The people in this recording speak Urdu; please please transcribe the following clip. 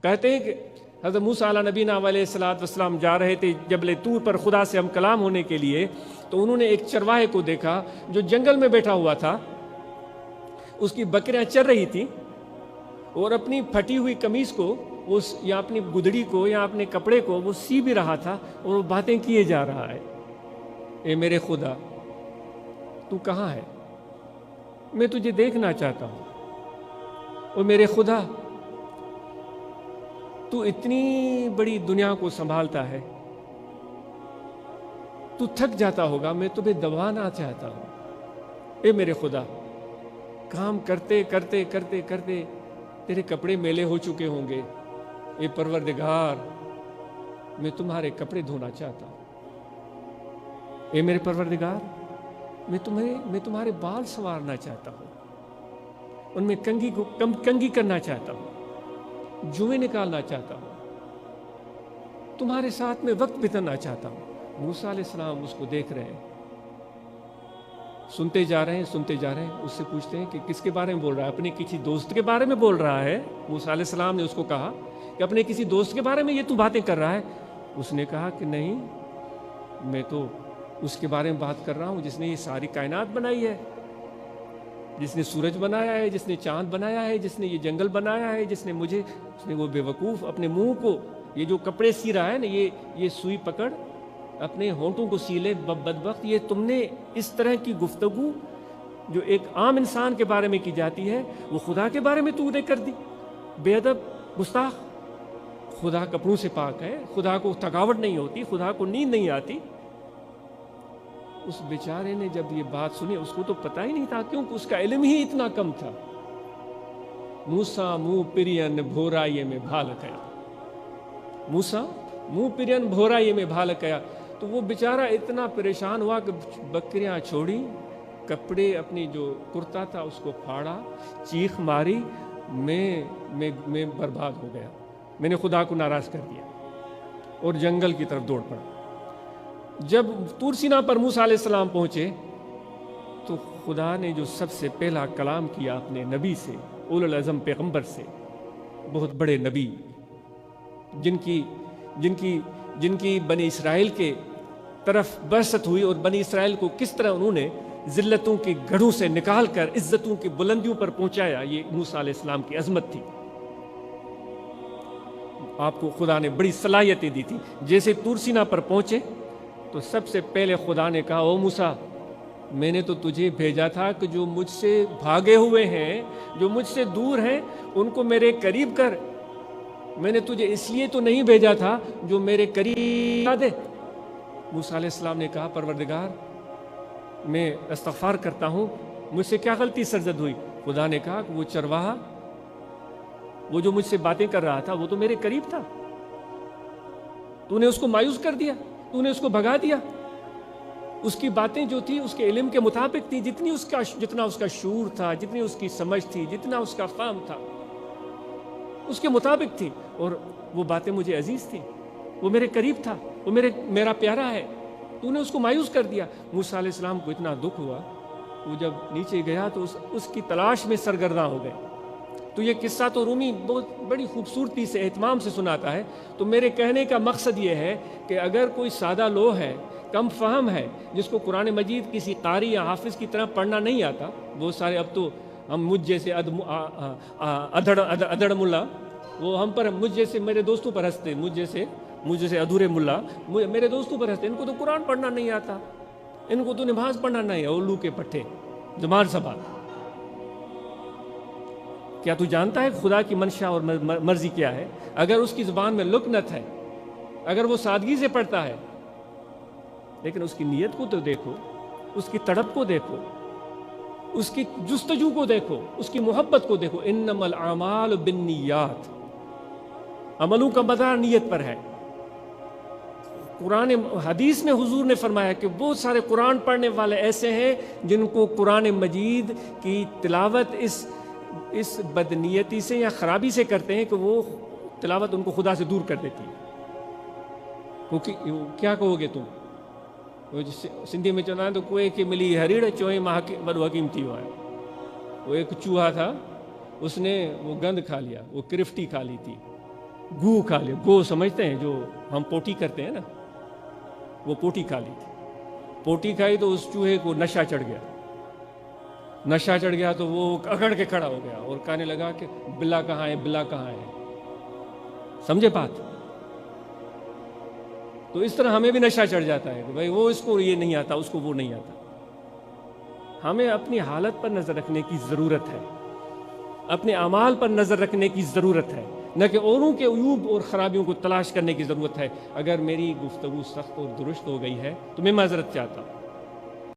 کہتے ہیں کہ حضرت موسیٰ علیہ نبینا علیہ الصلوۃ والسلام جا رہے تھے جبل طور پر خدا سے ہم کلام ہونے کے لیے، تو انہوں نے ایک چرواہے کو دیکھا جو جنگل میں بیٹھا ہوا تھا، اس کی بکریاں چر رہی تھیں اور اپنی پھٹی ہوئی قمیص کو یا اپنی گدڑی کو یا اپنے کپڑے کو وہ سی بھی رہا تھا اور وہ باتیں کیے جا رہا ہے، اے میرے خدا تو کہاں ہے؟ میں تجھے دیکھنا چاہتا ہوں۔ اور میرے خدا تو اتنی بڑی دنیا کو سنبھالتا ہے، تو تھک جاتا ہوگا، میں تمہیں دبانا چاہتا ہوں۔ اے میرے خدا کام کرتے کرتے کرتے کرتے تیرے کپڑے میلے ہو چکے ہوں گے، اے پروردگار میں تمہارے کپڑے دھونا چاہتا ہوں۔ اے میرے پروردگار میں تمہارے بال سنوارنا چاہتا ہوں، ان میں کنگھی کرنا چاہتا ہوں، جوئیں نکالنا چاہتا ہوں، تمہارے ساتھ میں وقت بتانا چاہتا ہوں۔ موسیٰ علیہ السلام اس کو دیکھ رہے ہیں، سنتے جا رہے ہیں، اس سے پوچھتے ہیں کہ کس کے بارے میں بول رہا ہے؟ اپنے کسی دوست کے بارے میں بول رہا ہے؟ موسیٰ علیہ السلام نے اس کو کہا کہ اپنے کسی دوست کے بارے میں یہ تو باتیں کر رہا ہے؟ اس نے کہا کہ نہیں، میں تو اس کے بارے میں بات کر رہا ہوں جس نے یہ ساری کائنات بنائی ہے، جس نے سورج بنایا ہے، جس نے چاند بنایا ہے، جس نے یہ جنگل بنایا ہے، اس نے وہ بے وقوف اپنے منہ کو یہ جو کپڑے سی رہا ہے نا، یہ سوئی پکڑ اپنے ہونٹوں کو سی لے بدبخت، یہ تم نے اس طرح کی گفتگو جو ایک عام انسان کے بارے میں کی جاتی ہے وہ خدا کے بارے میں تو نے کر دی، بے ادب گستاخ۔ خدا کپڑوں سے پاک ہے، خدا کو تھکاوٹ نہیں ہوتی، خدا کو نیند نہیں آتی۔ اس بیچارے نے جب یہ بات سنی، اس کو تو پتہ ہی نہیں تھا کیونکہ اس کا علم ہی اتنا کم تھا۔ موسیٰ منہ پرین بھورائیے میں بھالکیا، موسیٰ منہ پرین بھورائیے میں بھالکیا۔ تو وہ بیچارہ اتنا پریشان ہوا کہ بکریاں چھوڑی، کپڑے اپنی جو کرتا تھا اس کو پھاڑا، چیخ ماری، میں برباد ہو گیا، میں نے خدا کو ناراض کر دیا، اور جنگل کی طرف دوڑ پڑا۔ جب طور سینا پر موسیٰ علیہ السلام پہنچے تو خدا نے جو سب سے پہلا کلام کیا اپنے نبی سے، اولو العزم پیغمبر سے، بہت بڑے نبی جن کی بنی اسرائیل کے طرف بعثت ہوئی، اور بنی اسرائیل کو کس طرح انہوں نے ذلتوں کے گڑھوں سے نکال کر عزتوں کی بلندیوں پر پہنچایا، یہ موسیٰ علیہ السلام کی عظمت تھی۔ آپ کو خدا نے بڑی صلاحیتیں دی تھی۔ جیسے طور سینا پر پہنچے تو سب سے پہلے خدا نے کہا، او موسیٰ میں نے تو تجھے بھیجا تھا کہ جو مجھ سے بھاگے ہوئے ہیں، جو مجھ سے دور ہیں، ان کو میرے قریب کر۔ میں نے تجھے اس لیے تو نہیں بھیجا تھا جو میرے قریب دے۔ موسیٰ علیہ السلام نے کہا، پروردگار میں استغفار کرتا ہوں، مجھ سے کیا غلطی سرزد ہوئی؟ خدا نے کہا کہ وہ چرواہا، وہ جو مجھ سے باتیں کر رہا تھا، وہ تو میرے قریب تھا، تو نے اس کو مایوس کر دیا، تو نے اس کو بھگا دیا۔ اس کی باتیں جو تھی اس کے علم کے مطابق تھی، جتنا اس کا شعور تھا، جتنی اس کی سمجھ تھی، جتنا اس کا فہم تھا، اس کے مطابق تھی، اور وہ باتیں مجھے عزیز تھیں، وہ میرے قریب تھا، وہ میرا پیارا ہے، تو نے اس کو مایوس کر دیا۔ موسیٰ علیہ السلام کو اتنا دکھ ہوا، وہ جب نیچے گیا تو اس کی تلاش میں سرگرداں ہو گئے۔ تو یہ قصہ تو رومی بہت بڑی خوبصورتی سے اہتمام سے سناتا ہے۔ تو میرے کہنے کا مقصد یہ ہے کہ اگر کوئی سادہ لوح ہے، کم فہم ہے، جس کو قرآن مجید کسی قاری یا حافظ کی طرح پڑھنا نہیں آتا، بہت سارے اب تو ہم مجھ جیسے ادھڑ ملا، وہ ہم پر مجھ جیسے میرے دوستوں پر ہنستے، مجھ جیسے ادھورے ملا میرے دوستوں پر ہنستے، ان کو تو قرآن پڑھنا نہیں آتا، ان کو تو نماز پڑھنا نہیں ہے، الو کے پٹھے زبان سبا۔ کیا تو جانتا ہے خدا کی منشا اور مرضی کیا ہے؟ اگر اس کی زبان میں لکنت ہے، اگر وہ سادگی سے پڑھتا ہے، لیکن اس کی نیت کو تو دیکھو، اس کی تڑپ کو دیکھو، اس کی جستجو کو دیکھو، اس کی محبت کو دیکھو۔ انما الاعمال بالنیات، عملوں کا مدار نیت پر ہے۔ قرآن حدیث میں حضور نے فرمایا کہ بہت سارے قرآن پڑھنے والے ایسے ہیں جن کو قرآن مجید کی تلاوت اس بدنیتی سے یا خرابی سے کرتے ہیں کہ وہ تلاوت ان کو خدا سے دور کر دیتی ہے۔ کیا کہو گے تم؟ سندھی میں چونا ہے تو کوئی کہ ملی ہریڑ چوئیں ماہ کے بڑو حکیم تھی ہوا ہے۔ وہ ایک چوہا تھا، اس نے وہ گند کھا لیا، وہ کرفٹی کھا لی تھی، گو کھا لیا. گو سمجھتے ہیں جو ہم پوٹی کرتے ہیں نا, وہ پوٹی کھا لی تھی. پوٹی کھائی تو اس چوہے کو نشہ چڑھ گیا. نشہ چڑھ گیا تو وہ اکڑ کے کھڑا ہو گیا اور کہنے لگا کہ بلا کہاں ہے, بلا کہاں ہے. سمجھے بات؟ تو اس طرح ہمیں بھی نشہ چڑھ جاتا ہے کہ بھائی وہ اس کو یہ نہیں آتا, اس کو وہ نہیں آتا. ہمیں اپنی حالت پر نظر رکھنے کی ضرورت ہے, اپنے اعمال پر نظر رکھنے کی ضرورت ہے, نہ کہ اوروں کے عیوب اور خرابیوں کو تلاش کرنے کی ضرورت ہے. اگر میری گفتگو سخت اور درست ہو گئی ہے تو میں معذرت چاہتا ہوں.